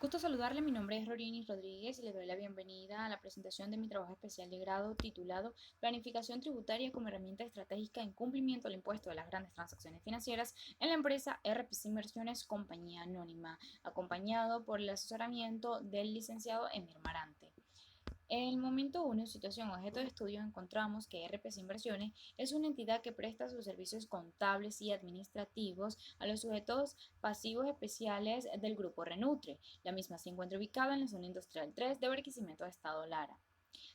Gusto saludarle, mi nombre es Rorini Rodríguez y le doy la bienvenida a la presentación de mi trabajo especial de grado titulado Planificación tributaria como herramienta estratégica en cumplimiento al impuesto de las grandes transacciones financieras en la empresa RPC Inversiones Compañía Anónima, acompañado por el asesoramiento del licenciado Emir Marante. En el momento 1, situación objeto de estudio, encontramos que RPC Inversiones es una entidad que presta sus servicios contables y administrativos a los sujetos pasivos especiales del grupo Renutre. La misma se encuentra ubicada en la zona industrial 3 de Barquisimeto de Estado Lara.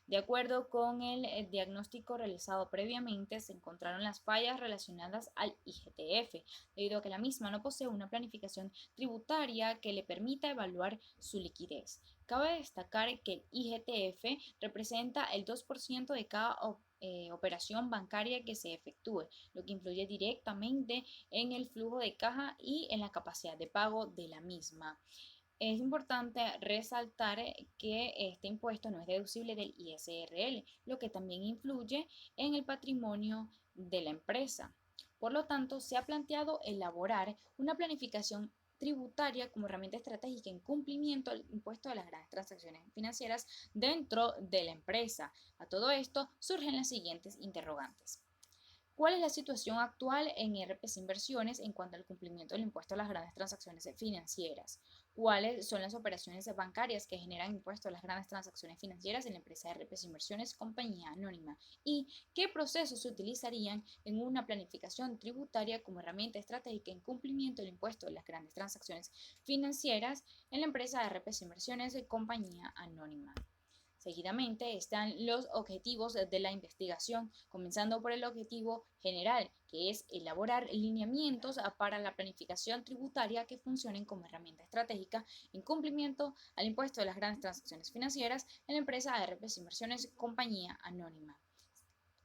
De acuerdo con el diagnóstico realizado previamente, se encontraron las fallas relacionadas al IGTF, debido a que la misma no posee una planificación tributaria que le permita evaluar su liquidez. Cabe destacar que el IGTF representa el 2% de cada operación bancaria que se efectúe, lo que influye directamente en el flujo de caja y en la capacidad de pago de la misma. Es importante resaltar que este impuesto no es deducible del ISRL, lo que también influye en el patrimonio de la empresa. Por lo tanto, se ha planteado elaborar una planificación tributaria como herramienta estratégica en cumplimiento al impuesto de las grandes transacciones financieras dentro de la empresa. A todo esto surgen las siguientes interrogantes. ¿Cuál es la situación actual en RPC Inversiones en cuanto al cumplimiento del impuesto a las grandes transacciones financieras? ¿Cuáles son las operaciones bancarias que generan impuesto a las grandes transacciones financieras en la empresa RPC Inversiones Compañía Anónima? ¿Y qué procesos se utilizarían en una planificación tributaria como herramienta estratégica en cumplimiento del impuesto a las grandes transacciones financieras en la empresa RPC Inversiones Compañía Anónima? Seguidamente están los objetivos de la investigación, comenzando por el objetivo general, que es elaborar lineamientos para la planificación tributaria que funcionen como herramienta estratégica en cumplimiento al impuesto de las grandes transacciones financieras en la empresa RPC Inversiones Compañía Anónima.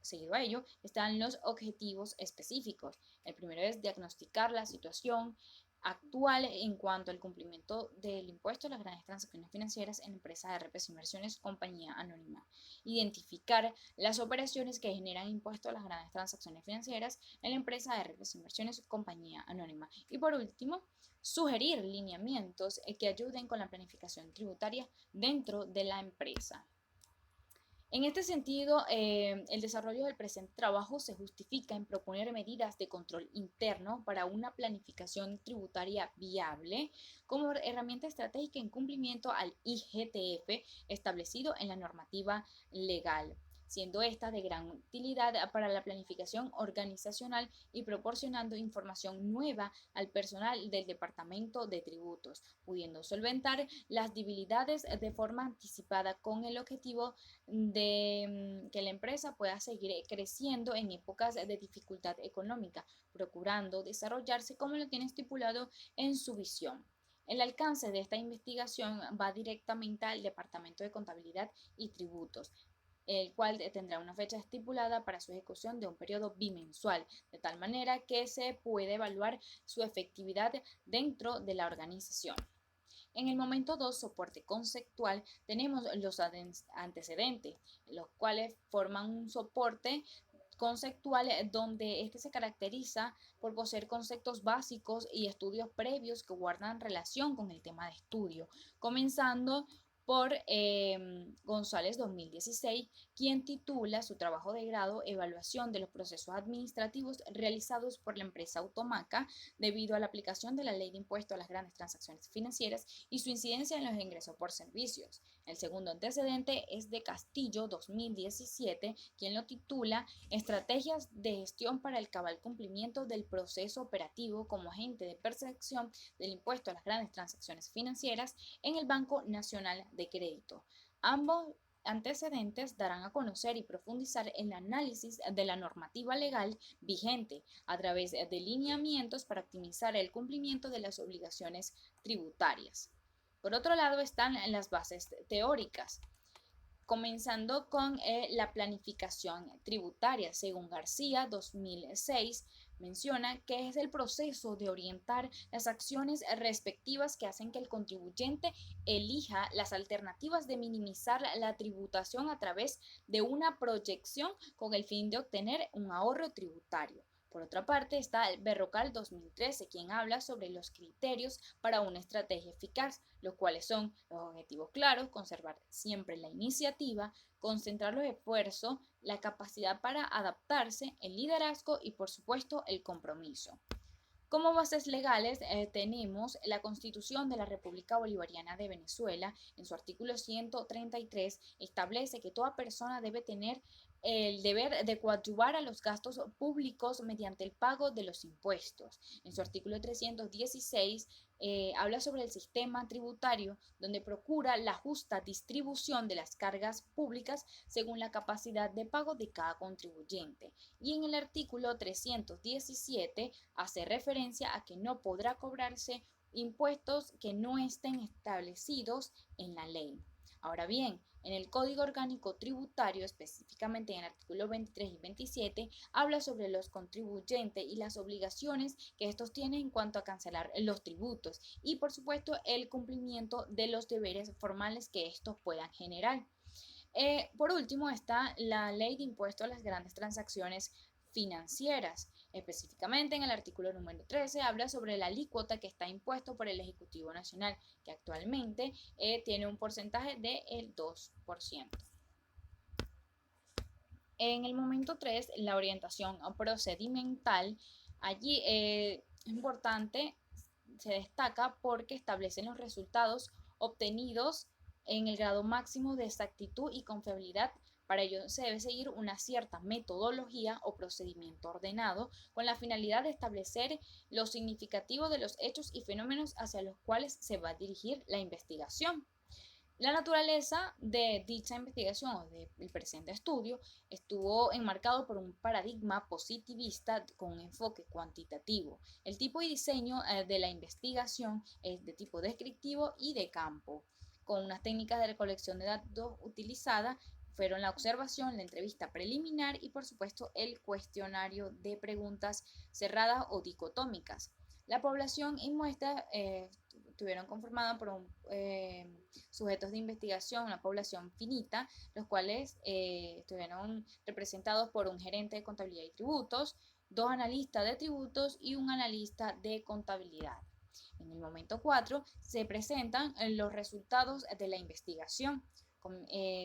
Seguido a ello están los objetivos específicos. El primero es diagnosticar la situación actual en cuanto al cumplimiento del impuesto a las grandes transacciones financieras en la empresa de RPC Inversiones Compañía Anónima. Identificar las operaciones que generan impuesto a las grandes transacciones financieras en la empresa de RPC Inversiones Compañía Anónima. Y por último, sugerir lineamientos que ayuden con la planificación tributaria dentro de la empresa. En este sentido, el desarrollo del presente trabajo se justifica en proponer medidas de control interno para una planificación tributaria viable como herramienta estratégica en cumplimiento al IGTF establecido en la normativa legal, siendo esta de gran utilidad para la planificación organizacional y proporcionando información nueva al personal del Departamento de Tributos, pudiendo solventar las debilidades de forma anticipada con el objetivo de que la empresa pueda seguir creciendo en épocas de dificultad económica, procurando desarrollarse como lo tiene estipulado en su visión. El alcance de esta investigación va directamente al Departamento de Contabilidad y Tributos, el cual tendrá una fecha estipulada para su ejecución de un periodo bimensual, de tal manera que se puede evaluar su efectividad dentro de la organización. En el momento 2, soporte conceptual, tenemos los antecedentes, los cuales forman un soporte conceptual donde este se caracteriza por poseer conceptos básicos y estudios previos que guardan relación con el tema de estudio, comenzando por González 2016, quien titula su trabajo de grado Evaluación de los procesos administrativos realizados por la empresa Automaca debido a la aplicación de la ley de impuesto a las grandes transacciones financieras y su incidencia en los ingresos por servicios. El segundo antecedente es de Castillo 2017, quien lo titula Estrategias de gestión para el cabal cumplimiento del proceso operativo como agente de percepción del impuesto a las grandes transacciones financieras en el Banco Nacional de Crédito. Ambos antecedentes darán a conocer y profundizar el análisis de la normativa legal vigente a través de lineamientos para optimizar el cumplimiento de las obligaciones tributarias. Por otro lado están las bases teóricas, comenzando con la planificación tributaria. Según García 2006, menciona que es el proceso de orientar las acciones respectivas que hacen que el contribuyente elija las alternativas de minimizar la tributación a través de una proyección con el fin de obtener un ahorro tributario. Por otra parte, está el Berrocal 2013, quien habla sobre los criterios para una estrategia eficaz, los cuales son los objetivos claros, conservar siempre la iniciativa, concentrar los esfuerzos, la capacidad para adaptarse, el liderazgo y, por supuesto, el compromiso. Como bases legales tenemos la Constitución de la República Bolivariana de Venezuela. En su artículo 133 establece que toda persona debe tener el deber de coadyuvar a los gastos públicos mediante el pago de los impuestos. En su artículo 316 habla sobre el sistema tributario, donde procura la justa distribución de las cargas públicas según la capacidad de pago de cada contribuyente. Y en el artículo 317 hace referencia a que no podrá cobrarse impuestos que no estén establecidos en la ley. Ahora bien, en el Código Orgánico Tributario, específicamente en el artículo 23 y 27, habla sobre los contribuyentes y las obligaciones que estos tienen en cuanto a cancelar los tributos y, por supuesto, el cumplimiento de los deberes formales que estos puedan generar. Por último está la Ley de Impuesto a las Grandes Transacciones Financieras. Específicamente en el artículo número 13 habla sobre la alícuota que está impuesto por el Ejecutivo Nacional, que actualmente tiene un porcentaje del 2%. En el momento 3, la orientación procedimental, allí es importante, se destaca porque establecen los resultados obtenidos en el grado máximo de exactitud y confiabilidad. Para ello se debe seguir una cierta metodología o procedimiento ordenado con la finalidad de establecer lo significativo de los hechos y fenómenos hacia los cuales se va a dirigir la investigación. La naturaleza de dicha investigación o del presente estudio estuvo enmarcado por un paradigma positivista con un enfoque cuantitativo. El tipo y diseño de la investigación es de tipo descriptivo y de campo, con unas técnicas de recolección de datos utilizadas fueron la observación, la entrevista preliminar y, por supuesto, el cuestionario de preguntas cerradas o dicotómicas. La población y muestra estuvieron conformadas por sujetos de investigación, una población finita, los cuales estuvieron representados por un gerente de contabilidad y tributos, dos analistas de tributos y un analista de contabilidad. En el momento 4 se presentan los resultados de la investigación,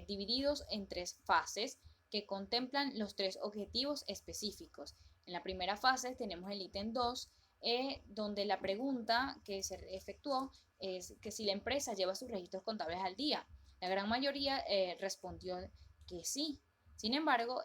divididos en tres fases que contemplan los tres objetivos específicos. En la primera fase tenemos el ítem 2, donde la pregunta que se efectuó es que si la empresa lleva sus registros contables al día. La gran mayoría respondió que sí. Sin embargo,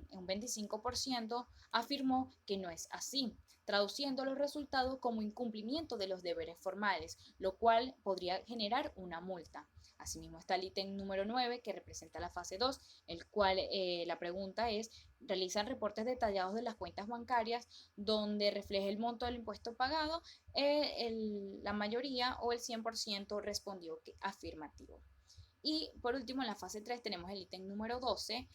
un 25% afirmó que no es así, traduciendo los resultados como incumplimiento de los deberes formales, lo cual podría generar una multa. Asimismo está el ítem número 9, que representa la fase 2, el cual la pregunta es, realizan reportes detallados de las cuentas bancarias donde refleje el monto del impuesto pagado. La mayoría o el 100% respondió que afirmativo. Y por último, en la fase 3 tenemos el ítem número 12,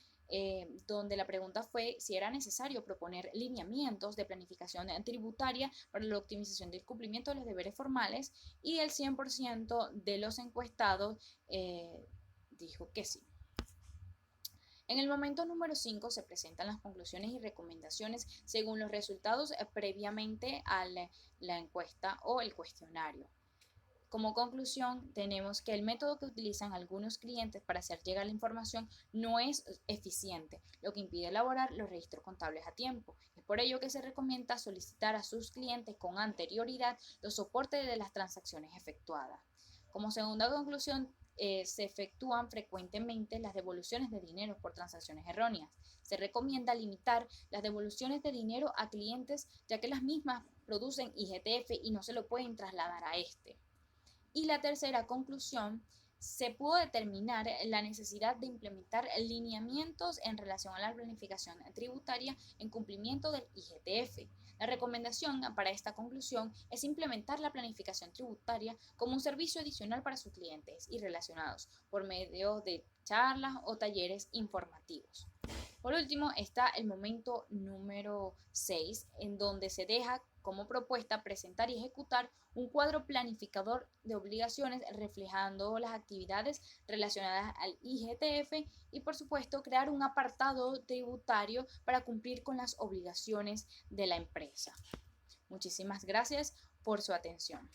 donde la pregunta fue si era necesario proponer lineamientos de planificación tributaria para la optimización del cumplimiento de los deberes formales, y el 100% de los encuestados dijo que sí. En el momento número 5 se presentan las conclusiones y recomendaciones según los resultados previamente a la encuesta o el cuestionario. Como conclusión, tenemos que el método que utilizan algunos clientes para hacer llegar la información no es eficiente, lo que impide elaborar los registros contables a tiempo. Es por ello que se recomienda solicitar a sus clientes con anterioridad los soportes de las transacciones efectuadas. Como segunda conclusión, se efectúan frecuentemente las devoluciones de dinero por transacciones erróneas. Se recomienda limitar las devoluciones de dinero a clientes, ya que las mismas producen IGTF y no se lo pueden trasladar a este. Y la tercera conclusión, se pudo determinar la necesidad de implementar lineamientos en relación a la planificación tributaria en cumplimiento del IGTF. La recomendación para esta conclusión es implementar la planificación tributaria como un servicio adicional para sus clientes y relacionados por medio de charlas o talleres informativos. Por último está el momento número 6, en donde se deja como propuesta presentar y ejecutar un cuadro planificador de obligaciones reflejando las actividades relacionadas al IGTF y, por supuesto, crear un apartado tributario para cumplir con las obligaciones de la empresa. Muchísimas gracias por su atención.